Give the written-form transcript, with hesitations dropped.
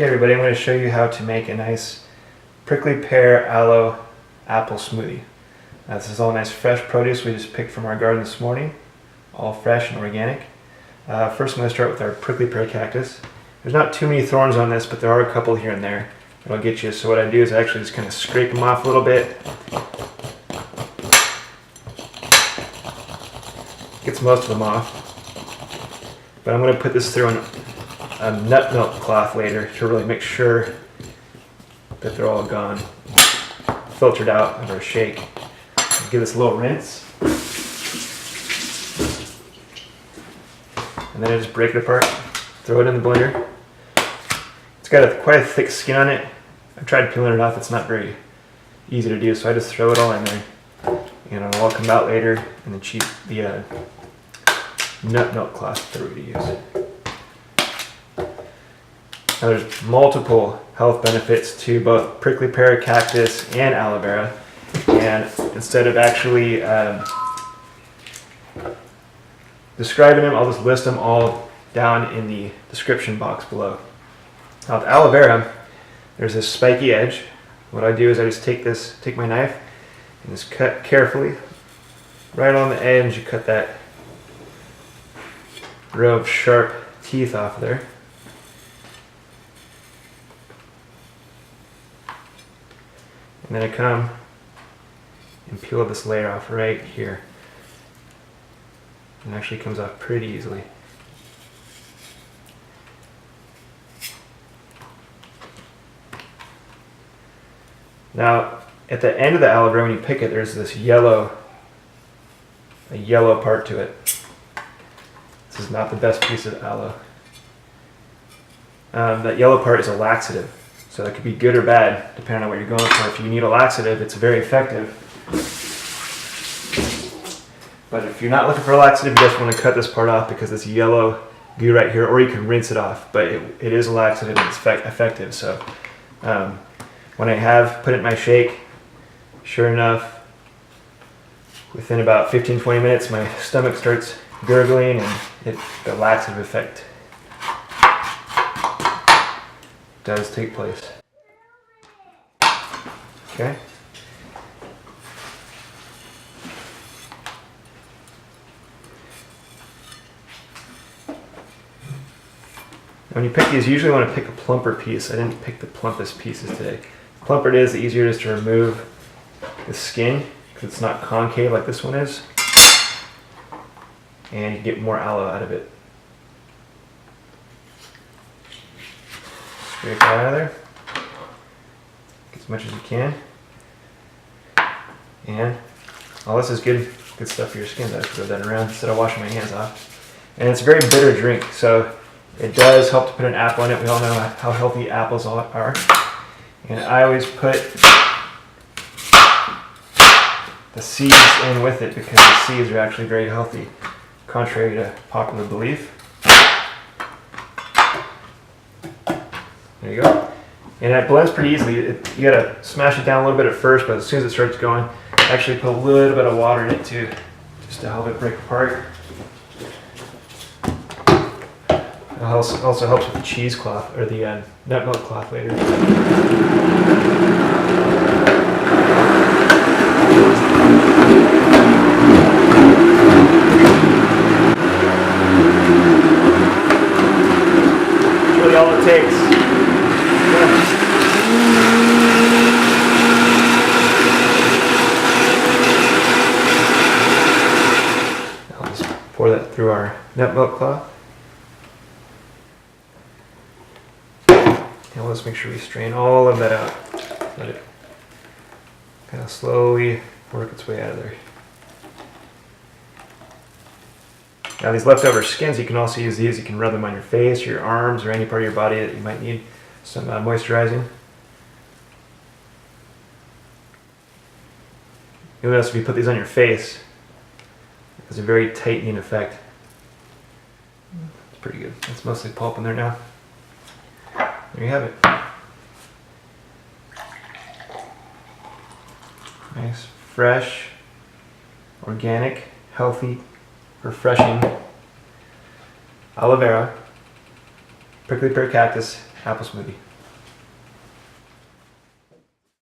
Okay everybody, I'm going to show you how to make a nice prickly pear aloe apple smoothie. This is all nice fresh produce we just picked from our garden this morning, all fresh and organic. First I'm going to start with our prickly pear cactus. There's not too many thorns on this, but there are a couple here and there that'll get you. So what I do is I actually just kind of scrape them off a little bit. Gets most of them off. But I'm going to put this through a nut milk cloth later to really make sure that they're all gone, filtered out of our shake. Give this a little rinse, and then I just break it apart, throw it in the blender. It's got quite a thick skin on it. I've tried peeling it off, it's not very easy to do, so I just throw it all in there, and it'll all come out later in the nut milk cloth that we're going to use. Now there's multiple health benefits to both prickly pear, cactus, and aloe vera, and instead of actually describing them, I'll just list them all down in the description box below. Now with aloe vera, there's this spiky edge. What I do is I just take my knife and just cut carefully right on the edge. You cut that row of sharp teeth off there. And then I come and peel this layer off right here. It actually comes off pretty easily. Now, at the end of the aloe vera, when you pick it, there's this yellow part to it. This is not the best piece of aloe. That yellow part is a laxative. So that could be good or bad, depending on what you're going for. If you need a laxative, it's very effective. But if you're not looking for a laxative, you just want to cut this part off because this yellow goo right here, or you can rinse it off. But it is a laxative and it's effective. So when I have put it in my shake, sure enough, within about 15-20 minutes, my stomach starts gurgling and the laxative effect does take place. Okay. When you pick these, you usually want to pick a plumper piece. I didn't pick the plumpest pieces today. The plumper it is, the easier it is to remove the skin because it's not concave like this one is, and you get more aloe out of it. Scrape it out of there as much as you can, and all this is good stuff for your skin. I throw that around instead of washing my hands off. And it's a very bitter drink, so it does help to put an apple in it. We all know how healthy apples are, and I always put the seeds in with it because the seeds are actually very healthy, contrary to popular belief. There you go. And it blends pretty easily. You gotta smash it down a little bit at first, but as soon as it starts going, actually put a little bit of water in it too, just to help it break apart. It also helps with the cheesecloth, or the nut milk cloth later. That's really all it takes. I'll just pour that through our nut milk cloth. And let's make sure we strain all of that out. Let it kind of slowly work its way out of there. Now these leftover skins, you can also use these. You can rub them on your face, your arms, or any part of your body that you might need some moisturizing. You'll notice if you put these on your face, there's a very tightening effect. It's pretty good. It's mostly pulp in there now. There you have it. Nice, fresh, organic, healthy, refreshing aloe vera, prickly pear cactus apple smoothie.